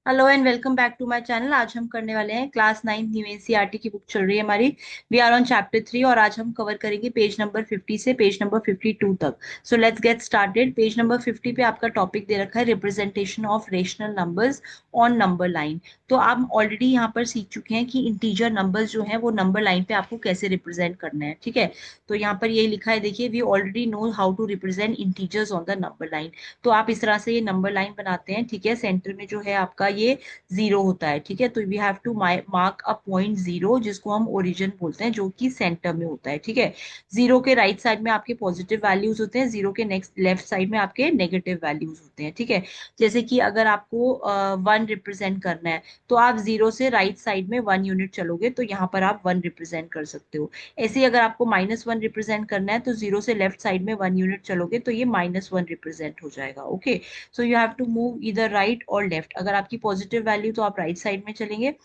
Hello and welcome back to my channel. आज हम करने वाले हैं क्लास 9 न्यू एनसीईआरटी की बुक चल रही है हमारी। वी आर ऑन चैप्टर 3 और आज हम कवर करेंगे पेज नंबर 50 से पेज नंबर 52 तक। So let's get started. Page number 50 पे आपका टॉपिक दे रखा है representation of rational numbers on number line. तो आप ऑलरेडी यहाँ पर सीख चुके हैं कि इंटीजर नंबर्स जो है वो नंबर लाइन पे आपको कैसे रिप्रेजेंट करना है। ठीक है, तो यहाँ पर यही लिखा है, देखिए, we already know how to represent integers on the number line. तो आप इस तरह से ये नंबर लाइन बनाते हैं। ठीक है, सेंटर में जो है आपका ये जीरो होता है। ठीक है, तो we have to mark a point zero जिसको हम ओरिजिन बोलते हैं, जो कि सेंटर में होता है। ठीक है, जीरो के राइट साइड में आपके पॉजिटिव वैल्यूज होते हैं, जीरो के नेक्स्ट लेफ्ट साइड में आपके नेगेटिव वैल्यूज होते हैं। ठीक है, जैसे कि अगर आपको वन रिप्रेजेंट करना है तो आप जीरो से राइट साइड में 1 यूनिट चलोगे तो यहाँ पर आप वन रिप्रेजेंट कर सकते हो। ऐसे ही अगर आपको -1 रिप्रेजेंट करना है तो जीरो से लेफ्ट साइड में 1 यूनिट चलोगे तो ये -1 रिप्रेजेंट हो जाएगा। Okay, so you have to move इधर राइट और लेफ्ट। अगर आपकी पॉजिटिव वैल्यू तो आप राइट साइड में चलेंगे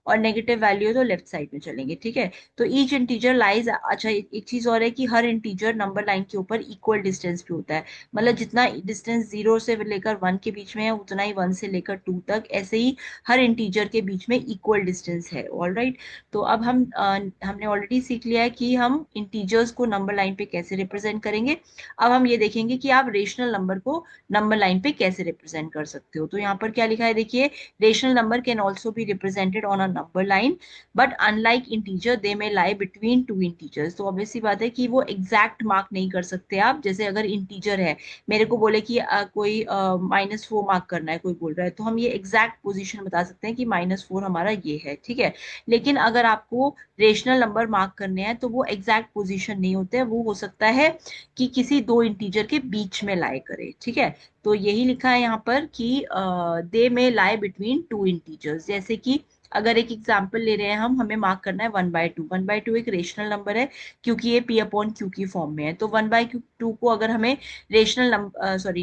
और नेगेटिव वैल्यू तो लेफ्ट साइड में चलेंगे। ठीक है, तो ईच इंटीजर लाइज, अच्छा एक चीज और है कि हर इंटीजर नंबर लाइन के ऊपर इक्वल डिस्टेंस पे होता है। मतलब जितना डिस्टेंस जीरो से लेकर वन के बीच में है उतना ही वन से लेकर टू तक, ऐसे ही हर इंटीजर के बीच में इक्वल डिस्टेंस है। ऑल राइट, तो अब हमने ऑलरेडी सीख लिया है कि हम इंटीजर्स को नंबर लाइन पे कैसे रिप्रेजेंट करेंगे। अब हम ये देखेंगे कि आप रेशनल नंबर को नंबर लाइन पे कैसे रिप्रेजेंट कर सकते हो। तो यहाँ पर क्या लिखा है, देखिए, rational number can also be represented on a number line but unlike integer they may lie between two integers. तो ऑब्वियस सी बात है कि वो एग्जैक्ट मार्क नहीं कर सकते आप। जैसे अगर इंटीजर है, मेरे को बोले कि कोई -4 मार्क करना है, कोई बोल रहा है, तो हम ये एग्जैक्ट पोजीशन बता सकते हैं कि -4 हमारा ये है। ठीक है, लेकिन अगर आपको रेशनल नंबर मार्क करने हैं तो वो एग्जैक्ट पोजीशन नहीं होते हैं, वो हो सकता है कि किसी दो इंटीजर के बीच में लाई करे। ठीक है, तो यही लिखा है यहाँ पर कि दे may lie between two integers. जैसे कि अगर एक एग्जांपल ले रहे हैं, हम हमें मार्क करना है 1/2। 1/2 एक रेशनल नंबर है क्योंकि ये p अपॉन क्यू की फॉर्म में है। तो 1/2 को अगर हमें रेशनल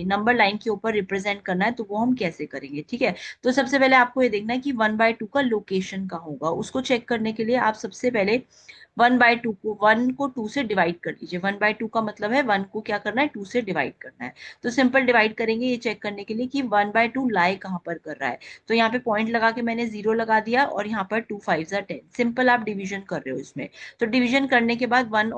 नंबर लाइन के ऊपर रिप्रेजेंट करना है तो वो हम कैसे करेंगे। ठीक है, तो सबसे पहले आपको ये देखना है कि 1/2 का लोकेशन कहाँ होगा। उसको चेक करने के लिए आप सबसे पहले 1/2 को, 1 को 2 से डिवाइड कर लीजिए। 1/2 का मतलब है 1 को क्या करना है, 2 से डिवाइड करना है। तो सिंपल डिवाइड करेंगे ये चेक करने के लिए कि 1/2 लाई कहाँ पर कर रहा है। तो यहाँ पे पॉइंट लगा के मैंने जीरो लगा दिया और यहाँ पर 2 5 10। सिंपल आप डिवीजन कर रहे हो इसमें। तो डिवीजन करने के बाद 1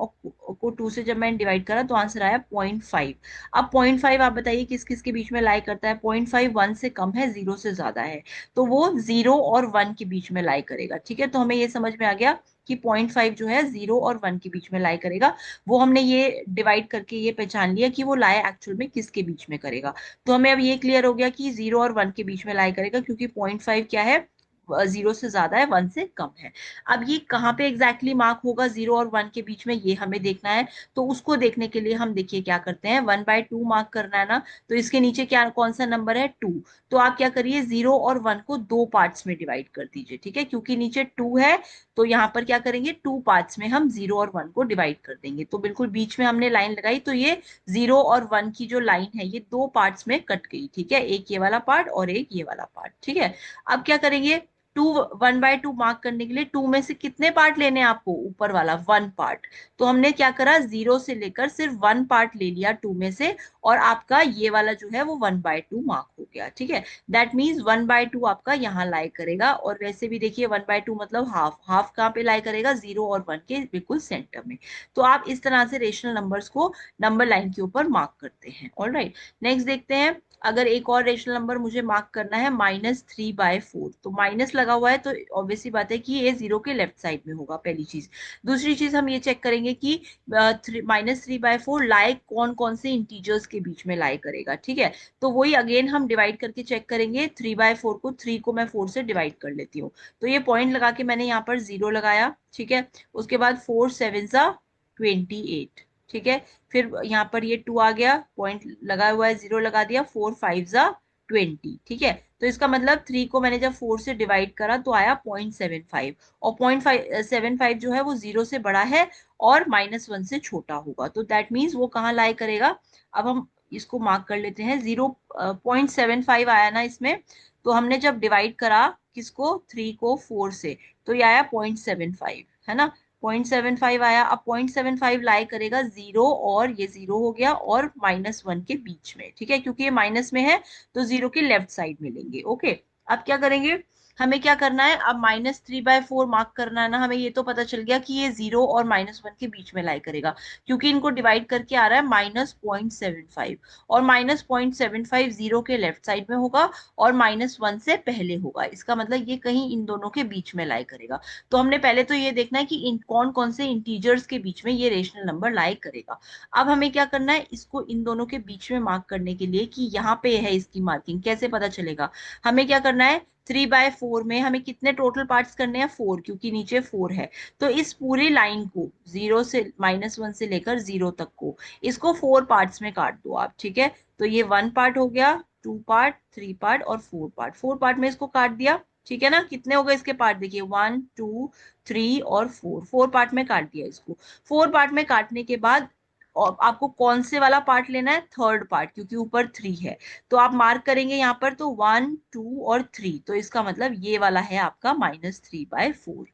को 2 से जब मैंने डिवाइड करा तो आंसर आया 0.5। अब 0.5 आप बताइए किस किस के बीच में लाई करता है। 0.5 1 से कम है, जीरो से ज्यादा है, तो वो जीरो और वन के बीच में लाई करेगा। ठीक है, तो हमें ये समझ में आ गया कि 0.5 जो है जीरो और वन के बीच में लाई करेगा। वो हमने ये डिवाइड करके ये पहचान लिया कि वो लाई एक्चुअल में किसके बीच में करेगा। तो हमें अब ये क्लियर हो गया कि जीरो और वन के बीच में लाई करेगा क्योंकि 0.5 क्या है, जीरो से ज्यादा है, वन से कम है। अब ये कहाँ पे एग्जैक्टली मार्क होगा जीरो और वन के बीच में, ये हमें देखना है। तो उसको देखने के लिए हम देखिए क्या करते हैं, 1/2 मार्क करना है ना, तो इसके नीचे क्या कौन सा नंबर है, 2। तो आप क्या करिए, जीरो और वन को दो पार्ट्स में डिवाइड कर दीजिए। ठीक है, क्योंकि नीचे 2 है तो यहाँ पर क्या करेंगे, टू पार्ट्स में हम जीरो और वन को डिवाइड कर देंगे। तो बिल्कुल बीच में हमने लाइन लगाई तो ये जीरो और वन की जो लाइन है ये दो पार्ट्स में कट गई। ठीक है, एक ये वाला पार्ट और एक ये वाला पार्ट। ठीक है, अब क्या करेंगे, टू 1/2 मार्क करने के लिए टू में से कितने पार्ट लेने हैं आपको, ऊपर वाला वन पार्ट। तो हमने क्या करा, जीरो से लेकर सिर्फ वन पार्ट ले लिया टू में से, और आपका ये वाला जो है वो 1/2 मार्क हो गया। ठीक है, दैट मीन्स 1/2 आपका यहाँ लाई करेगा। और वैसे भी देखिए 1/2 मतलब हाफ, हाफ कहाँ पे लाई करेगा, जीरो और वन के बिल्कुल सेंटर में। तो आप इस तरह से रेशनल नंबर्स को नंबर लाइन के ऊपर मार्क करते हैं। ऑल राइट, नेक्स्ट देखते हैं। अगर एक और रेशनल नंबर मुझे मार्क करना है -3/4, तो माइनस लगा हुआ है तो ऑब्वियसली बात है कि ये जीरो के लेफ्ट साइड में होगा, पहली चीज। दूसरी चीज हम ये चेक करेंगे कि -3/4 लाई कौन कौन से इंटीजर्स के बीच में लाई करेगा। ठीक है, तो वही अगेन हम डिवाइड करके चेक करेंगे। 3/4 को, 3 को मैं 4 से डिवाइड कर लेती हूँ। तो ये पॉइंट लगा के मैंने यहाँ पर जीरो लगाया। ठीक है, उसके बाद 4 7 28। ठीक है, फिर यहाँ पर ये 2 आ गया, पॉइंट लगा हुआ है, जीरो लगा दिया, 4 5 20। ठीक है, तो इसका मतलब 3 को मैंने जब 4 से डिवाइड करा तो आया 0.75। और 0.75 जो है वो जीरो से बड़ा है और -1 से छोटा होगा, तो दैट मीन्स वो कहाँ लाई करेगा। अब हम इसको मार्क कर लेते हैं, 0.75 आया ना इसमें। तो हमने जब डिवाइड करा किसको, 3 को 4 से, तो ये आया 0.75, है ना। 0.75 आया। अब 0.75 लाई करेगा जीरो, और ये जीरो हो गया और -1 के बीच में। ठीक है, क्योंकि ये माइनस में है तो जीरो के लेफ्ट साइड में लेंगे। ओके, अब क्या करेंगे, हमें क्या करना है, अब -3/4 मार्क करना है ना। हमें ये तो पता चल गया कि ये 0 और -1 के बीच में लाई करेगा, क्योंकि इनको डिवाइड करके आ रहा है -0.75, और -0.75 जीरो के लेफ्ट साइड में होगा और -1 से पहले होगा। इसका मतलब ये कहीं इन दोनों के बीच में लाई करेगा। तो हमने पहले तो ये देखना है कि कौन कौन से इंटीजर्स के बीच में ये रेशनल नंबर लाई करेगा। अब हमें क्या करना है, इसको इन दोनों के बीच में मार्क करने के लिए कि यहाँ पे है इसकी मार्किंग, कैसे पता चलेगा। हमें क्या करना है, 3/4 में हमें कितने टोटल पार्ट्स करने हैं, 4, क्योंकि नीचे 4 है। तो इस पूरी लाइन को 0 से -1 से लेकर 0 तक को, इसको 4 पार्ट्स में काट दो आप, ठीक है। तो ये 1 पार्ट हो गया, 2 पार्ट, 3 पार्ट और 4 पार्ट। 4 पार्ट में इसको काट दिया, ठीक है ना। कितने हो गए इसके पार्ट, देखिए 1 2 3 और 4, 4 पार्ट में काट दिया इसको। 4 पार्ट में काटने के बाद और आपको कौन से वाला पार्ट लेना है, थर्ड पार्ट, क्योंकि ऊपर 3 है। तो आप मार्क करेंगे यहाँ पर, तो 1 2 और 3, तो इसका मतलब ये वाला है आपका -3/4,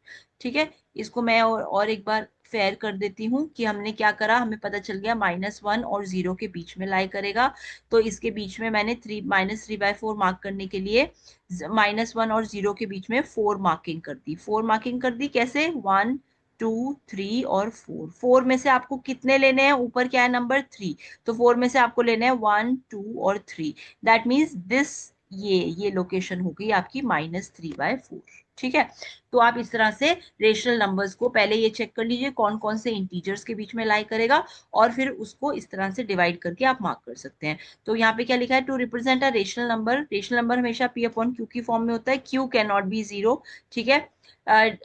ठीक है। इसको मैं और एक बार फेयर कर देती हूँ कि हमने क्या करा। हमें पता चल गया -1 और 0 के बीच में लाई करेगा। तो इसके बीच में मैंने -3/4 मार्क करने के लिए -1 और 0 के बीच में 4 मार्किंग कर दी। 4 मार्किंग कर दी कैसे, 1 2 3 और 4। 4 में से आपको कितने लेने हैं, ऊपर क्या है नंबर 3, तो 4 में से आपको लेने हैं 1 2 और 3। दैट मीन्स दिस, ये लोकेशन हो गई आपकी -3/4, ठीक है। तो आप इस तरह से रेशनल नंबर्स को पहले ये चेक कर लीजिए कौन कौन से इंटीजर्स के बीच में लाई करेगा, और फिर उसको इस तरह से डिवाइड करके आप मार्क कर सकते हैं। तो यहाँ पे क्या लिखा है, to represent a rational number, rational number हमेशा P/Q की फॉर्म में होता है, Q कैन नॉट बी 0, ठीक है।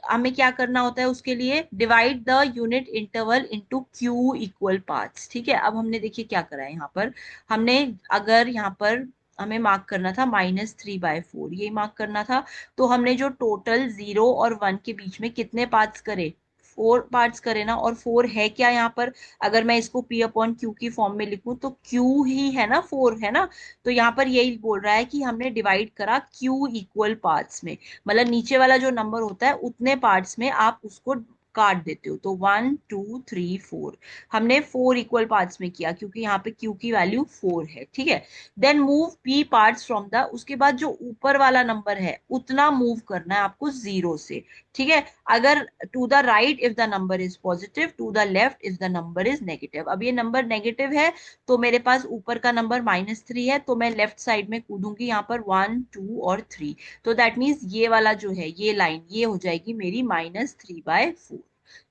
हमें क्या करना होता है उसके लिए, divide the unit interval into Q equal parts, ठीक है। अब हमने देखिए क्या करा है यहाँ पर, हमने अगर यहाँ पर हमें मार्क करना था -3/4, ये मार्क करना था। तो हमने जो टोटल 0 और 1 के बीच में कितने पार्ट्स करे, 4 पार्ट्स करे ना। और 4 है क्या यहाँ पर, अगर मैं इसको P/Q की फॉर्म में लिखूं तो Q ही है ना, 4 है ना। तो यहाँ पर यही बोल रहा है कि हमने डिवाइड करा Q इक्वल पार्ट्स में, मतलब नीचे वाला जो नंबर होता है उतने पार्ट्स में आप उसको काट देते हो। तो 1 2 3 4 हमने 4 इक्वल पार्ट्स में किया, क्योंकि यहाँ पे Q की वैल्यू 4 है, ठीक है। Then move P parts from the, उसके बाद जो ऊपर वाला नंबर है उतना मूव करना है आपको 0 से, ठीक है। अगर to the right if the number is positive, to the left if the number is negative. अब ये नंबर नेगेटिव है, तो मेरे पास ऊपर का नंबर -3 है, तो मैं लेफ्ट साइड में कूदूंगी यहाँ पर 1 2 और 3। तो दैट मीन्स ये वाला जो है, ये लाइन ये हो जाएगी मेरी -3/4,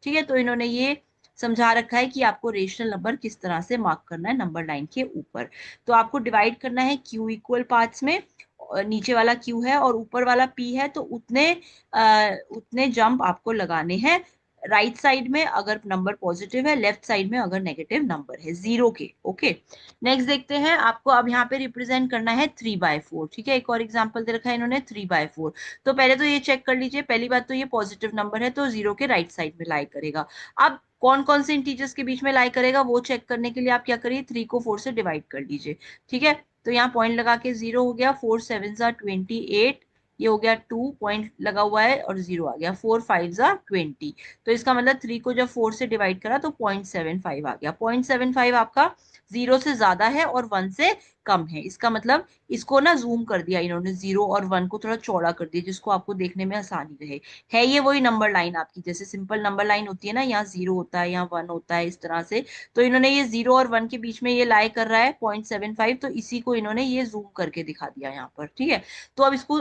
ठीक है। तो इन्होंने ये समझा रखा है कि आपको रेशनल नंबर किस तरह से मार्क करना है नंबर लाइन के ऊपर। तो आपको डिवाइड करना है Q इक्वल पार्ट्स में, नीचे वाला Q है और ऊपर वाला P है, तो उतने जंप आपको लगाने हैं राइट साइड में अगर नंबर पॉजिटिव है, लेफ्ट साइड में अगर नेगेटिव नंबर है, 0 के। ओके, नेक्स्ट देखते हैं। आपको अब यहाँ पे रिप्रेजेंट करना है 3/4, ठीक है। एक और एग्जांपल दे रखा है इन्होंने 3/4। तो पहले तो ये चेक कर लीजिए, पहली बात तो ये पॉजिटिव नंबर है, तो 0 के राइट साइड में लाई करेगा। अब कौन कौन से इंटीजर्स के बीच में लाई करेगा वो चेक करने के लिए आप क्या करिए, 3 को 4 से डिवाइड कर लीजिए, ठीक है। तो यहाँ पॉइंट लगा के 0 हो गया, 4 7 28, ये हो गया 2 पॉइंट लगा हुआ है और 0 आ गया, 4 5 20। तो इसका मतलब 3 को जब 4 से डिवाइड करा तो 0.75 आ गया। 0.75 आपका 0 से ज्यादा है और 1 से कम है। इसका मतलब इसको ना जूम कर दिया इन्होंने, 0 और 1 को थोड़ा चौड़ा कर दिया, जिसको आपको देखने में आसानी रहे। है ये वही नंबर लाइन आपकी, जैसे सिंपल नंबर लाइन होती है ना, यहाँ 0 होता है, यहाँ 1 होता है, इस तरह से। तो इन्होंने ये 0 और 1 के बीच में ये लाई कर रहा है 0.75, तो इसी को इन्होंने ये जूम करके दिखा दिया यहाँ पर, ठीक है। तो अब इसको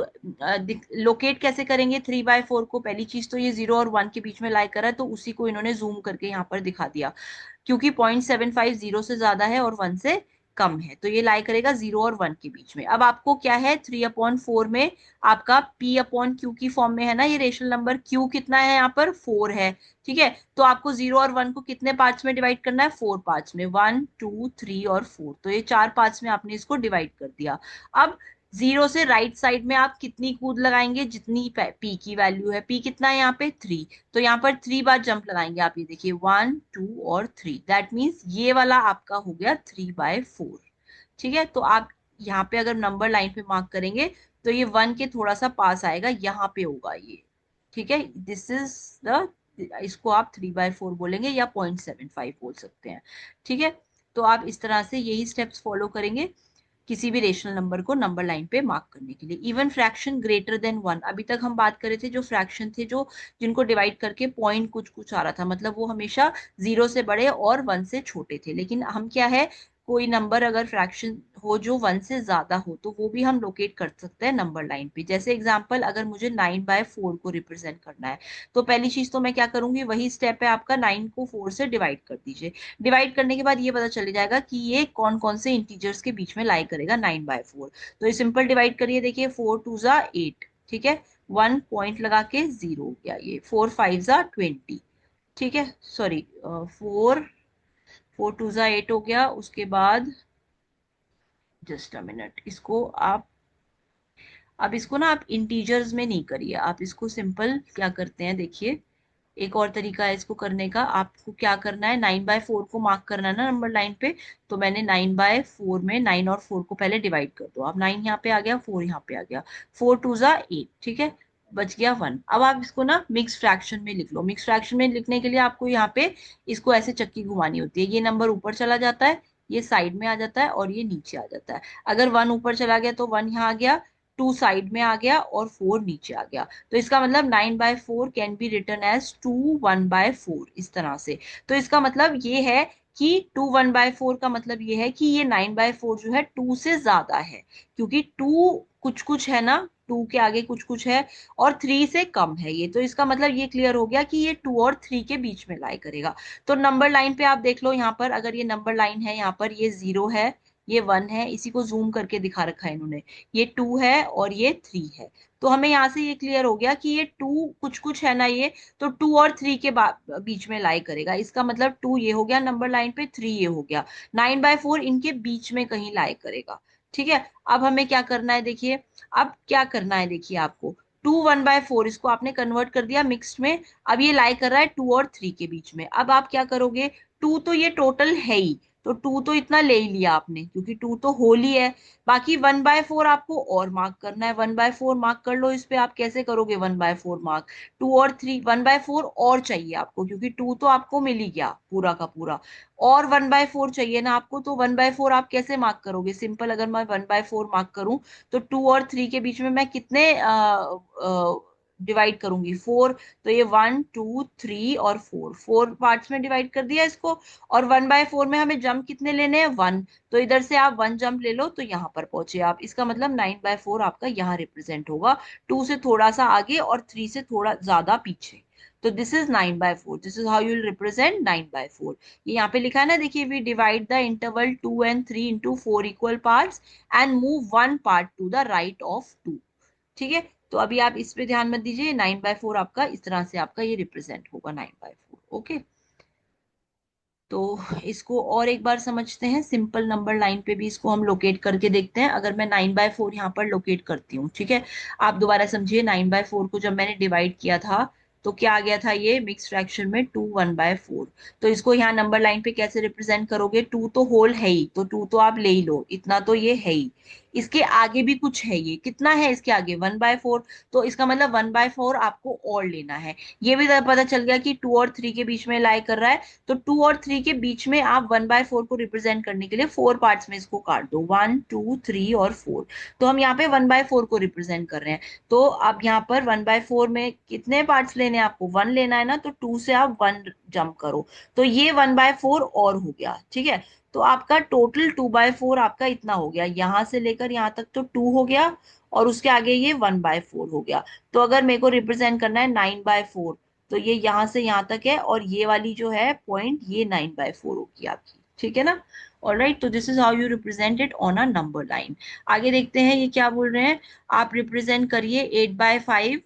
लोकेट कैसे करेंगे 3/4 को, पहली चीज तो ये 0 और 1 के बीच में लाई कर रहा है, तो उसी को इन्होंने जूम करके यहाँ पर दिखा दिया, क्योंकि 0.75 0 से ज्यादा है और 1 से कम है, तो ये लाई करेगा 0 और 1 के बीच में। अब आपको क्या है, 3/4 में आपका P/Q की फॉर्म में है ना ये रेशनल नंबर, Q कितना है यहाँ पर, 4 है, ठीक है। तो आपको 0 और 1 को कितने पार्ट्स में डिवाइड करना है, 4 पार्ट्स में, 1 2 3 और 4। तो ये 4 पार्ट्स में आपने इसको डिवाइड कर दिया। अब 0 से राइट साइड में आप कितनी कूद लगाएंगे, जितनी P की वैल्यू है, P कितना है यहाँ पे 3, तो यहाँ पर 3 बार जंप लगाएंगे आप, ये देखिए 1 2 और 3। दैट मीन्स ये वाला आपका हो गया 3/4, ठीक है। तो आप यहाँ पे अगर नंबर लाइन पे मार्क करेंगे तो ये 1 के थोड़ा सा पास आएगा, यहाँ पे होगा ये, ठीक है। दिस इज द, इसको आप 3/4 बोलेंगे या 0.75 बोल सकते हैं, ठीक है। तो आप इस तरह से यही स्टेप्स फॉलो करेंगे। किसी भी रेशनल नंबर को नंबर लाइन पे मार्क करने के लिए। Even fraction greater than one, अभी तक हम बात कर रहे थे जो फ्रैक्शन थे जो जिनको डिवाइड करके पॉइंट कुछ कुछ आ रहा था, मतलब वो हमेशा जीरो से बड़े और वन से छोटे थे। लेकिन हम क्या है, कोई नंबर अगर फ्रैक्शन हो जो वन से ज्यादा हो तो वो भी हम लोकेट कर सकते हैं नंबर लाइन पे। जैसे एग्जांपल, अगर मुझे 9/4 को रिप्रेजेंट करना है तो पहली चीज तो मैं क्या करूंगी, वही स्टेप है आपका, 9 को 4 से डिवाइड कर दीजिए। डिवाइड करने के बाद ये पता चल जाएगा कि ये कौन कौन से इंटीजर्स के बीच में लाई करेगा 9/4। तो ये सिंपल डिवाइड करिए, देखिए 4 2 8, ठीक है, 1 पॉइंट लगा के 0 हो गया, ये 4 5 20, ठीक है, सॉरी 4 4 2 8 हो गया। उसके बाद जस्ट अ मिनट, इसको आप, अब इसको ना आप इंटीजर्स में नहीं करिए, आप इसको सिंपल क्या करते हैं, देखिए एक और तरीका है इसको करने का। आपको क्या करना है, 9/4 को मार्क करना है ना नंबर लाइन पे, तो मैंने 9/4 में 9 और 4 को पहले डिवाइड कर दो। अब 9 यहाँ पे आ गया, 4 यहाँ पे आ गया, 4 2 8, ठीक है, बच गया 1। अब आप इसको ना मिक्स फ्रैक्शन में लिख लो। मिक्स फ्रैक्शन में लिखने के लिए आपको यहाँ पे इसको ऐसे चक्की घुमानी होती है, ये नंबर ऊपर चला जाता है, ये साइड में आ जाता है और ये नीचे आ जाता है। अगर 1 ऊपर चला गया तो 1 यहाँ आ गया, 2 साइड में आ गया और 4 नीचे आ गया। तो इसका मतलब 9/4 कैन बी रिटर्न एज 2 1/4, इस तरह से। तो इसका मतलब ये है कि 2 1/4 का मतलब ये है कि ये 9/4 जो है 2 से ज्यादा है, क्योंकि 2 कुछ कुछ है ना, 2 के आगे कुछ कुछ है, और 3 से कम है ये। तो इसका मतलब ये क्लियर हो गया कि ये 2 और 3 के बीच में लाई करेगा। तो नंबर लाइन पे आप देख लो, यहाँ पर अगर ये नंबर लाइन है, यहाँ पर ये 0 है, ये 1 है, इसी को जूम करके दिखा रखा है इन्होंने, ये 2 है और ये 3 है। तो हमें यहाँ से ये क्लियर हो गया कि ये 2 कुछ कुछ है ना ये, तो 2 और 3 के बीच में लाई करेगा। इसका मतलब 2 ये हो गया नंबर लाइन पे, 3 ये हो गया, 9/4 इनके बीच में कहीं लाई करेगा। ठीक है, अब हमें क्या करना है, देखिए अब क्या करना है, देखिए आपको 2 1/4 इसको आपने कन्वर्ट कर दिया मिक्स्ड में। अब ये लाई कर रहा है 2 और 3 के बीच में। अब आप क्या करोगे, 2 तो ये टोटल है ही, तो 2 तो इतना ले ही लिया आपने, क्योंकि 2 तो होल ही है। बाकी 1/4 आपको और मार्क करना है, 1/4 मार्क कर लो। इस पे आप कैसे करोगे 1/4 मार्क, 2 और 3, 1/4 और चाहिए आपको, क्योंकि 2 तो आपको मिल ही गया पूरा का पूरा, और 1/4 चाहिए ना आपको। तो 1/4 आप कैसे मार्क करोगे, सिंपल, अगर मैं 1/4 मार्क करूं तो 2 और 3 के बीच में मैं कितने डिवाइड करूंगी, 4। तो ये 1 2 3 और 4, 4 पार्ट्स में डिवाइड कर दिया इसको। और 1/4 में हमें जंप कितने लेने हैं, 1। तो इधर से आप 1 जंप ले लो तो यहाँ पर पहुंचे आप। इसका मतलब 9/4 आपका यहाँ रिप्रेजेंट होगा, 2 से थोड़ा सा आगे और 3 से थोड़ा ज्यादा पीछे। तो this is 9/4, this is how you will represent 9/4। ये यहाँ पे लिखा है ना, देखिए, we divide the interval 2 and 3 into 4 equal parts and move one part to the right of 2। ठीक है, तो अभी आप इस पे ध्यान मत दीजिए, 9/4 आपका इस तरह से आपका ये रिप्रेजेंट होगा, 9/4। ओके, तो इसको और एक बार समझते हैं, सिंपल नंबर लाइन पे भी इसको हम लोकेट करके देखते हैं। अगर मैं 9/4 यहाँ पर लोकेट करती हूँ, ठीक है, आप दोबारा समझिए, 9/4 को जब मैंने डिवाइड किया था तो क्या आ गया था, ये मिक्स फ्रैक्शन में 2 1/4। तो इसको यहाँ नंबर लाइन पे कैसे रिप्रेजेंट करोगे, 2 तो होल है ही, तो 2 तो आप ले ही लो, इतना तो ये है ही। इसके आगे भी कुछ है, ये कितना है इसके आगे, 1/4। तो इसका मतलब 1/4 आपको और लेना है। ये भी पता चल गया कि 2 और 3 के बीच में लाई कर रहा है, तो 2 और 3 के बीच में आप 1/4 को रिप्रेजेंट करने के लिए 4 पार्ट्स में इसको काट दो, 1 2 3 और 4। तो हम यहाँ पे 1/4 को रिप्रेजेंट कर रहे हैं। तो अब यहाँ पर 1/4 में कितने पार्ट्स लेने हैं आपको, 1 लेना है ना, तो 2 से आप 1 जंप करो, तो ये 1/4 और हो गया। ठीक है, तो आपका टोटल 2/4 आपका इतना हो गया, यहां से लेकर यहाँ तक तो 2 हो गया, और उसके आगे ये 1/4 हो गया। तो अगर मेरे को रिप्रेजेंट करना है 9/4, तो ये यहां से यहां तक है, और ये वाली जो है पॉइंट, ये 9/4 होगी आपकी। ठीक है ना, ऑलराइट। तो this is how you represent it on a number line. आगे देखते हैं ये क्या बोल रहे हैं, आप रिप्रेजेंट करिए 8/5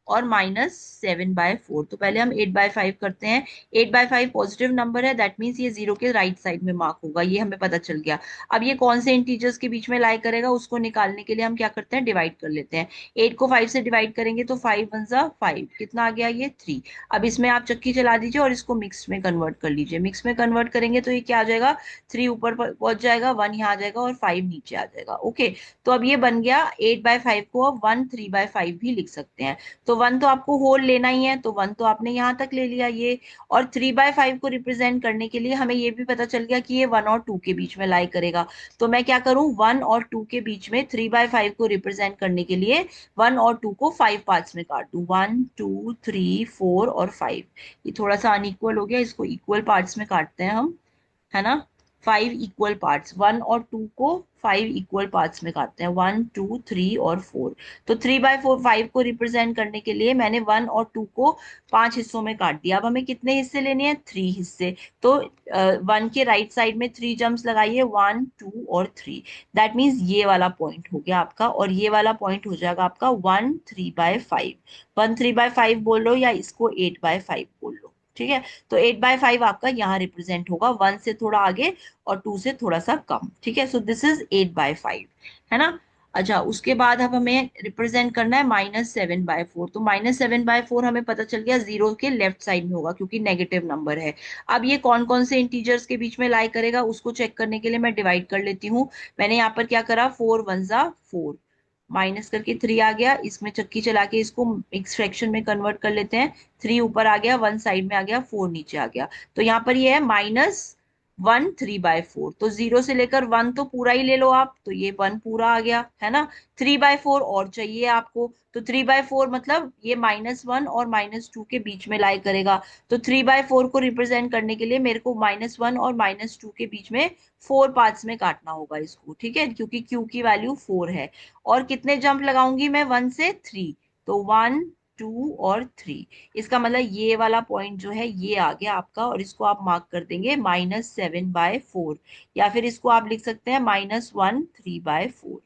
और -7/4। तो पहले हम 8/5 करते हैं। 8/5 पॉजिटिव नंबर है, दैट मीन्स ये 0 के राइट साइड में मार्क होगा, ये हमें पता चल गया। अब ये कौन से इंटीजर्स के बीच में लाई करेगा, उसको निकालने के लिए हम क्या करते हैं, डिवाइड कर लेते हैं। 8 को 5 से डिवाइड करेंगे तो 5 1 जा 5, कितना आ गया, ये 3। अब इसमें आप चक्की चला दीजिए और इसको मिक्स में कन्वर्ट कर लीजिए। मिक्स में कन्वर्ट करेंगे तो ये क्या आ जाएगा, 3 ऊपर पहुंच जाएगा, 1 यहाँ आ जाएगा और 5 नीचे आ जाएगा। ओके, तो अब ये बन गया 8/5 को अब 1 3/5 भी लिख सकते हैं। तो तो 1 तो आपको होल लेना ही है, तो 1 तो आपने यहाँ तक ले लिया ये। और 3/5 को रिप्रेजेंट करने के लिए हमें ये भी पता चल गया कि ये 1 और 2 के बीच में लाई करेगा। तो मैं क्या करूं, 1 और 2 के बीच में 3/5 को रिप्रेजेंट करने के लिए 1 और 2 को 5 पार्ट्स में काट दूं, 1 2 3 4 और 5। ये थोड़ा सा अनइक्वल हो गया, इसको इक्वल पार्ट्स में काटते हैं हम, है ना। 5 इक्वल पार्ट्स, 1 और 2 को 5 इक्वल पार्ट्स में काटते हैं, 1 2 3 और 4। तो 3/4 5 को रिप्रेजेंट करने के लिए मैंने 1 और 2 को 5 हिस्सों में काट दिया। अब हमें कितने हिस्से लेने हैं, 3 हिस्से। तो 1 के राइट साइड में 3 जम्प्स लगाइए, 1 2 और 3। दैट मीन्स ये वाला पॉइंट हो गया आपका, और ये वाला पॉइंट हो जाएगा आपका 1 3/5। 1 3/5 बोल लो या इसको 8/5 बोल लो, ठीक है। तो 8/5 आपका यहाँ रिप्रेजेंट होगा, 1 से थोड़ा आगे और 2 से थोड़ा सा कम, ठीक है। सो दिस इज 8/5, है ना। अच्छा, उसके बाद अब हमें रिप्रेजेंट करना है -7/4। तो -7/4 हमें पता चल गया जीरो के लेफ्ट साइड में होगा, क्योंकि नेगेटिव नंबर है। अब ये कौन कौन से इंटीजर्स के बीच में लाई करेगा उसको चेक करने के लिए मैं डिवाइड कर लेती हूँ। मैंने यहाँ पर क्या करा, 4 1 जा 4, माइनस करके 3 आ गया, इसमें चक्की चला के इसको मिक्स फ्रैक्शन में कन्वर्ट कर लेते हैं। 3 ऊपर आ गया, 1 साइड में आ गया, 4 नीचे आ गया। तो यहाँ पर ये है -1 3/4। तो 0 से लेकर 1 तो पूरा ही ले लो आप, तो ये 1 पूरा आ गया, है ना। 3/4 और चाहिए आपको, तो 3/4 मतलब ये -1 और -2 के बीच में लाई करेगा। तो 3/4 को रिप्रेजेंट करने के लिए मेरे को -1 और -2 के बीच में 4 पार्ट्स में काटना होगा इसको, ठीक है, क्योंकि Q की वैल्यू 4 है। और कितने जंप लगाऊंगी मैं, 1 से 3। तो 1 2 और 3। इसका मतलब ये वाला पॉइंट जो है ये आ गया आपका, और इसको आप मार्क कर देंगे -7/4, या फिर इसको आप लिख सकते हैं -1 3/4,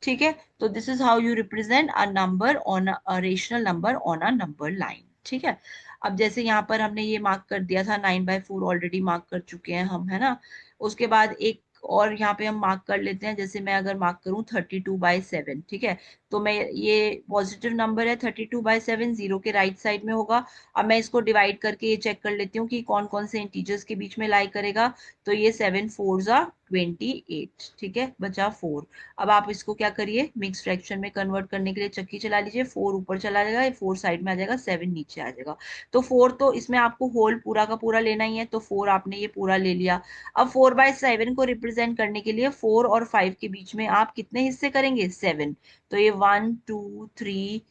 ठीक है। तो this is how you represent a number on a rational number on a number line, ठीक है। अब जैसे यहाँ पर हमने ये मार्क कर दिया था, 9/4 ऑलरेडी मार्क कर चुके हैं हम, है ना। उसके बाद एक और यहाँ पे हम मार्क कर लेते हैं, जैसे मैं अगर मार्क करूँ 32/7, ठीक है। तो मैं, ये पॉजिटिव नंबर है 32/7, जीरो के राइट साइड में होगा। अब मैं इसको डिवाइड करके ये चेक कर लेती हूँ कि कौन कौन से इंटीजर्स के बीच में लाई करेगा। तो ये 7 4 जा 28, ठीक है, बचा 4। अब आप इसको क्या करिए, मिक्स फ्रैक्शन में कन्वर्ट करने के लिए चक्की चला लीजिए, 4 ऊपर चला जाएगा, 4 साइड में आ जाएगा, 7 नीचे आ जाएगा। तो 4 तो इसमें आपको होल पूरा का पूरा लेना ही है, तो 4 आपने ये पूरा ले लिया। अब 4/7 को रिप्रेजेंट करने के लिए 4 और 5 के बीच में आप कितने हिस्से करेंगे, 7। तो ये 1 2 3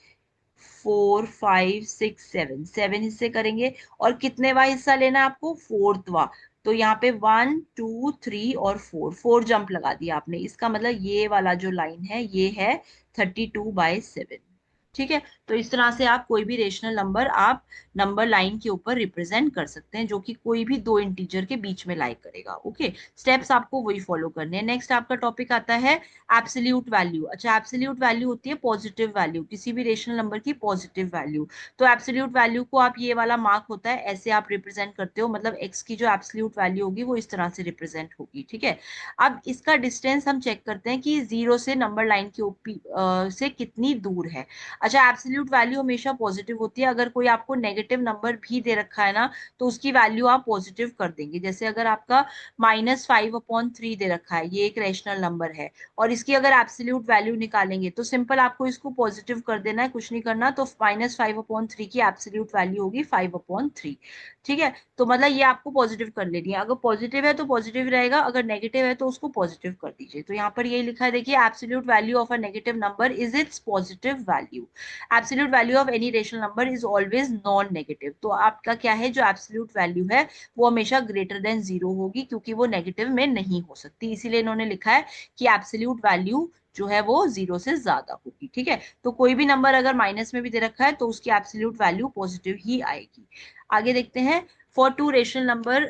4 5 6 7, 7 हिस्से करेंगे। और कितनेवा हिस्सा लेना है आपको, फोर्थवा। तो यहाँ पे 1 2 3 और 4, 4 जंप लगा दिया आपने। इसका मतलब ये वाला जो लाइन है ये है 32/7, ठीक है। तो इस तरह से आप कोई भी रेशनल नंबर आप नंबर लाइन के ऊपर रिप्रेजेंट कर सकते हैं, जो कि कोई भी दो इंटीजर के बीच में लाई करेगा। ओके, स्टेप्स आपको वही फॉलो करने हैं। नेक्स्ट आपका टॉपिक आता है एब्सोल्यूट वैल्यू। अच्छा, एब्सोल्यूट वैल्यू होती है पॉजिटिव वैल्यू, किसी भी रेशनल नंबर की पॉजिटिव वैल्यू। तो एब्सोल्यूट वैल्यू को आप, ये वाला मार्क होता है, ऐसे आप रिप्रेजेंट करते हो, मतलब एक्स की जो एब्सोल्यूट वैल्यू होगी वो इस तरह से रिप्रेजेंट होगी, ठीक है। अब इसका डिस्टेंस हम चेक करते हैं कि जीरो से नंबर लाइन के से कितनी दूर है। अच्छा, एब्सोल्यूट वैल्यू हमेशा पॉजिटिव होती है। अगर कोई आपको नेगेटिव नंबर भी दे रखा है ना, तो उसकी वैल्यू आप पॉजिटिव कर देंगे। जैसे अगर आपका -5/3 दे रखा है, ये एक रेशनल नंबर है, और इसकी अगर एब्सोल्यूट वैल्यू निकालेंगे तो सिंपल आपको इसको पॉजिटिव कर देना है, कुछ नहीं करना। तो -5/3 की एब्सोल्यूट वैल्यू होगी 5/3, ठीक है। तो मतलब ये आपको पॉजिटिव कर लेनी है। अगर पॉजिटिव है तो पॉजिटिव रहेगा, अगर नेगेटिव है तो उसको पॉजिटिव कर दीजिए। तो यहाँ पर यही लिखा है, देखिए, absolute value of a negative number is it's positive value. Absolute value of any rational number is always non negative. तो आपका क्या है, जो एब्सोल्यूट वैल्यू है वो हमेशा ग्रेटर देन जीरो होगी, क्योंकि वो नेगेटिव में नहीं हो सकती। इसीलिए इन्होंने लिखा है कि एब्सोल्यूट वैल्यू जो है वो जीरो से ज्यादा होगी, ठीक है। तो कोई भी नंबर अगर माइनस में भी दे रखा है तो उसकी एब्सोल्यूट वैल्यू पॉजिटिव ही आएगी। आगे देखते हैं, for two rational number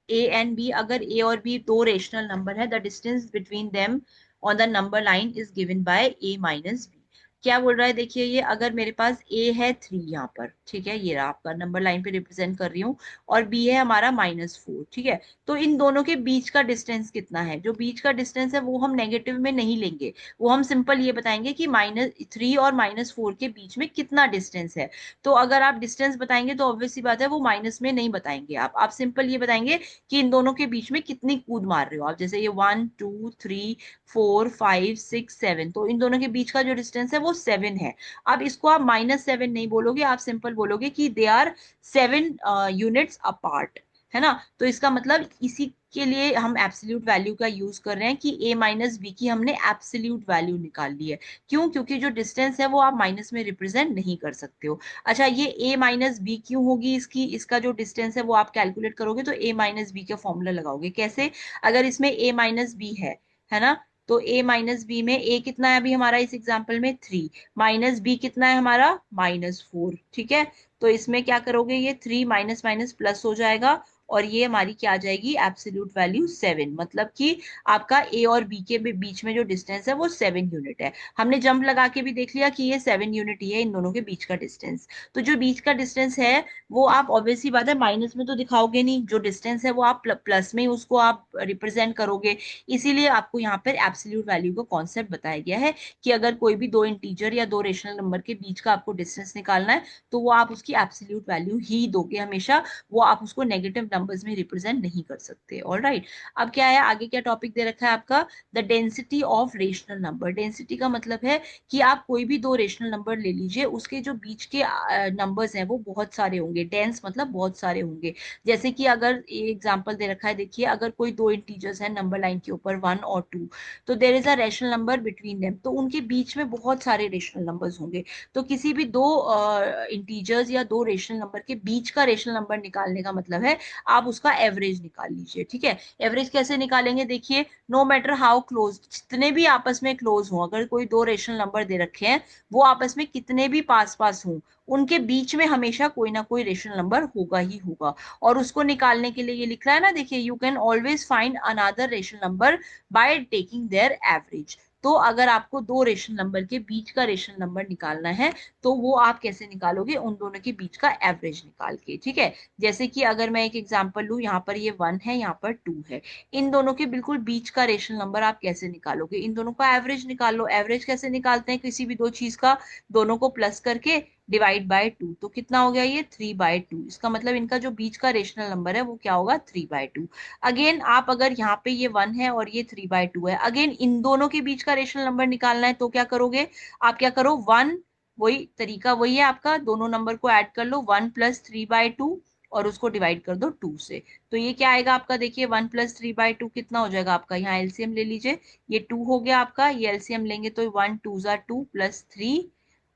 A and B, अगर ए और बी दो रेशनल नंबर है, the distance between them on the number line is given by A minus B. क्या बोल रहा है, देखिए, ये अगर मेरे पास ए है 3 यहाँ पर, ठीक है, ये रहा आपका नंबर लाइन पे रिप्रेजेंट कर रही हूँ, और बी है हमारा -4, ठीक है। तो इन दोनों के बीच का डिस्टेंस कितना है, जो बीच का डिस्टेंस है वो हम नेगेटिव में नहीं लेंगे, वो हम सिंपल ये बताएंगे कि -3 और -4 के बीच में कितना डिस्टेंस है। तो अगर आप डिस्टेंस बताएंगे तो ऑब्वियस सी बात है वो माइनस में नहीं बताएंगे, आप सिंपल ये बताएंगे कि इन दोनों के बीच में कितनी कूद मार रहे हो आप। जैसे ये 1 2 3 4 5 6 7, तो इन दोनों के बीच का जो डिस्टेंस है वो 7 है। अब इसको आप -7 नहीं बोलोगे, आप सिंपल बोलोगे कि दे आर 7 यूनिट्स अपार्ट, है ना। तो इसका मतलब इसी के लिए हम एब्सोल्यूट वैल्यू का यूज कर रहे हैं कि a माइनस बी की हमने एब्सोल्यूट वैल्यू निकाल ली है। क्यों? क्योंकि जो डिस्टेंस है वो आप माइनस में रिप्रेजेंट नहीं कर सकते हो। अच्छा, ये a माइनस बी क्यों होगी इसकी, इसका जो डिस्टेंस है वो आप कैलकुलेट करोगे तो a माइनस बी का फॉर्मूला लगाओगे कैसे? अगर इसमें a माइनस बी है ना, तो a माइनस बी में a कितना है अभी हमारा इस एग्जाम्पल में 3, माइनस b कितना है हमारा -4, ठीक है। तो इसमें क्या करोगे, ये 3 माइनस माइनस प्लस हो जाएगा और ये हमारी क्या आ जाएगी, एब्सोल्यूट वैल्यू 7। मतलब कि आपका ए और बी के बीच में जो डिस्टेंस है वो 7 यूनिट है। हमने जंप लगा के भी देख लिया कि ये 7 यूनिट ही है इन दोनों के बीच का डिस्टेंस। तो जो बीच का डिस्टेंस है वो आप ऑब्वियसली बात है माइनस में तो दिखाओगे नहीं, जो डिस्टेंस है वो आप प्लस में उसको आप रिप्रेजेंट करोगे। इसीलिए आपको यहाँ पर एब्सोल्यूट वैल्यू का कॉन्सेप्ट बताया गया है कि अगर कोई भी दो इंटीजर या दो रेशनल नंबर के बीच का आपको डिस्टेंस निकालना है तो वो आप उसकी एब्सोल्यूट वैल्यू ही दोगे हमेशा, वो आप उसको नेगेटिव नंबर्स में रिप्रेजेंट नहीं कर सकते। ऑलराइट, अब क्या है आगे, क्या टॉपिक दे रखा है आपका, the density of rational number. Density का मतलब है कि आप कोई भी दो रेशनल नंबर ले लीजिए, उसके जो बीच के नंबर्स हैं वो बहुत सारे होंगे। डेंस मतलब बहुत सारे होंगे। जैसे कि अगर ये एग्जांपल दे रखा है, देखिए अगर कोई दो इंटीजर्स हैं नंबर लाइन के ऊपर 1 और 2, तो there is a rational number between them, तो उनके बीच में बहुत सारे रेशनल नंबर्स होंगे। तो किसी भी दो इंटीजर्स या दो रेशनल नंबर के बीच का रेशनल नंबर निकालने का मतलब है आप उसका एवरेज निकाल लीजिए, ठीक है। एवरेज कैसे निकालेंगे, देखिए नो मैटर हाउ क्लोज, जितने भी आपस में क्लोज हों, अगर कोई दो रेशनल नंबर दे रखे हैं वो आपस में कितने भी पास पास हों, उनके बीच में हमेशा कोई ना कोई रेशनल नंबर होगा ही होगा। और उसको निकालने के लिए ये लिख रहा है ना, देखिए you can always find another rational number by taking their average. तो अगर आपको दो रेशनल नंबर के बीच का रेशनल नंबर निकालना है तो वो आप कैसे निकालोगे, उन दोनों के बीच का एवरेज निकाल के, ठीक है। जैसे कि अगर मैं एक एग्जांपल लूं, यहाँ पर ये 1 है, यहाँ पर 2 है, इन दोनों के बिल्कुल बीच का रेशनल नंबर आप कैसे निकालोगे, इन दोनों का एवरेज निकाल लो। एवरेज कैसे निकालते हैं किसी भी दो चीज का, दोनों को प्लस करके डिवाइड बाय 2, तो कितना हो गया ये 3/2। इसका मतलब इनका जो बीच का रेशनल नंबर है वो क्या होगा, 3/2। अगेन आप अगर यहाँ पे ये 1 है और ये 3/2 है, अगेन इन दोनों के बीच का रेशनल नंबर निकालना है तो क्या करोगे, आप क्या करो 1, वही तरीका वही है आपका, दोनों नंबर को ऐड कर लो, 1 + 3/2 और उसको डिवाइड कर दो 2 से। तो ये क्या आएगा आपका, देखिए 1 + 3/2 कितना हो जाएगा आपका, यहाँ एलसीएम ले लीजिए, ये 2 हो गया आपका, ये एलसीएम लेंगे तो 1 2 = 2 + 3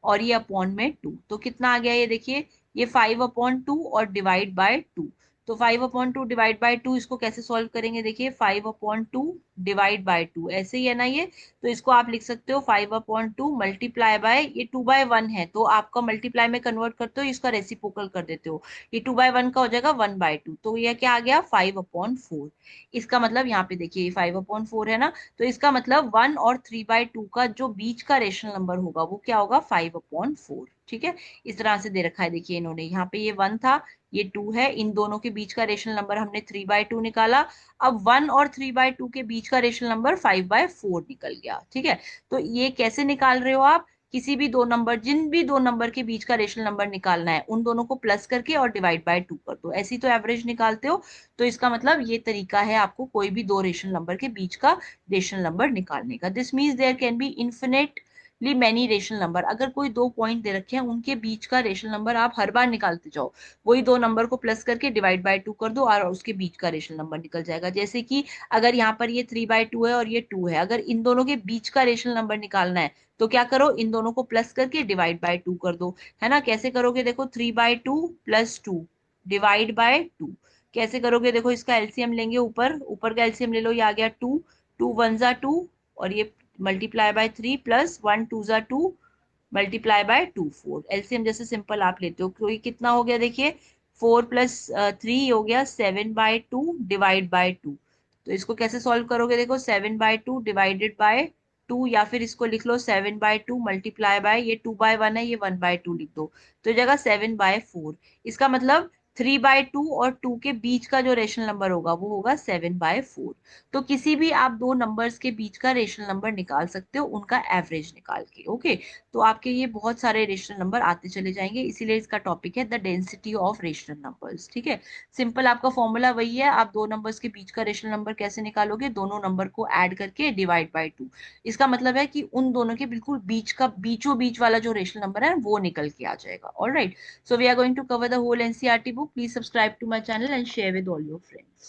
और ये अपॉन में 2, तो कितना आ गया ये देखिए, ये 5/2 और डिवाइड बाय 2। तो 5/2 डिवाइड बाय 2 इसको कैसे सॉल्व करेंगे, देखिए 5/2 डिवाइड बाय 2 ऐसे ही है ना ये, तो इसको आप लिख सकते हो 5/2 मल्टीप्लाई बाय, ये 2/1 है तो आपका मल्टीप्लाई में कन्वर्ट करते हो, इसका रेसिप्रोकल कर देते हो, ये 2/1 का हो जाएगा 1/2, तो ये क्या आ गया 5/4। इसका मतलब यहाँ पे देखिए ये 5/4 है ना, तो इसका मतलब 1 और 3/2 का जो बीच का रेशनल नंबर होगा वो क्या होगा 5/4, ठीक है। इस तरह से दे रखा है, देखिए इन्होंने यहाँ पे ये 1 था, ये 2 है, इन दोनों के बीच का रेशनल नंबर हमने 3/2 निकाला। अब 1 और 3/2 के बीच का रेशनल नंबर 5/4 निकल गया, ठीक है। तो ये कैसे निकाल रहे हो आप, किसी भी दो नंबर, जिन भी दो नंबर के बीच का रेशनल नंबर निकालना है उन दोनों को प्लस करके और डिवाइड बाय 2 कर दो, ऐसी तो एवरेज निकालते हो। तो इसका मतलब ये तरीका है आपको कोई भी दो रेशनल नंबर के बीच का रेशनल नंबर निकालने का। This means there can be infinitely many rational number. अगर कोई दो पॉइंट दे रखे हैं उनके बीच का रेशनल नंबर आप हर बार निकालते जाओ, वही दो नंबर को प्लस करके डिवाइड बाय 2 कर दो और उसके बीच का रेशनल नंबर निकल जाएगा। जैसे कि अगर यहाँ पर ये 3/2 है और ये 2 है, अगर इन दोनों के बीच का रेशनल नंबर निकालना है तो क्या करो, इन दोनों को प्लस करके डिवाइड बाय 2 कर दो, है ना। कैसे करोगे, देखो 3/2 + 2 डिवाइड बाय 2 कैसे करोगे, देखो इसका एलसीएम लेंगे, ऊपर ऊपर का एलसीएम ले लो, ये आ गया 2, 2 1 = 2 और ये multiply by 3 plus 1 2 = 2 multiply by 2 4, LCM जैसे सिंपल आप लेते हो, तो ये कितना हो गया देखिए 4 + 3 हो गया 7/2 डिवाइड बाय 2। तो इसको कैसे सॉल्व करोगे, देखो 7/2 डिवाइडेड बाय 2, या फिर इसको लिख लो 7/2 मल्टीप्लाई बाय, ये 2/1 है, ये 1/2 लिख दो, तो जगह 7/4। इसका मतलब 3/2 और 2 के बीच का जो रेशनल नंबर होगा वो होगा 7/4। तो किसी भी आप दो नंबर्स के बीच का रेशनल नंबर निकाल सकते हो उनका एवरेज निकाल के। ओके, तो आपके ये बहुत सारे रेशनल नंबर आते चले जाएंगे, इसीलिए इसका टॉपिक है the density of rational numbers. ठीक है, सिंपल आपका फॉर्मूला वही है, आप दो नंबर्स के बीच का रेशनल नंबर कैसे निकालोगे, दोनों नंबर को ऐड करके डिवाइड बाय 2। इसका मतलब है कि उन दोनों के बिल्कुल बीच का बीचों बीच वाला जो रेशनल नंबर है वो निकल के आ जाएगा। Alright, so we are going to cover the whole NCERT book. Please subscribe to my channel and share with all your friends.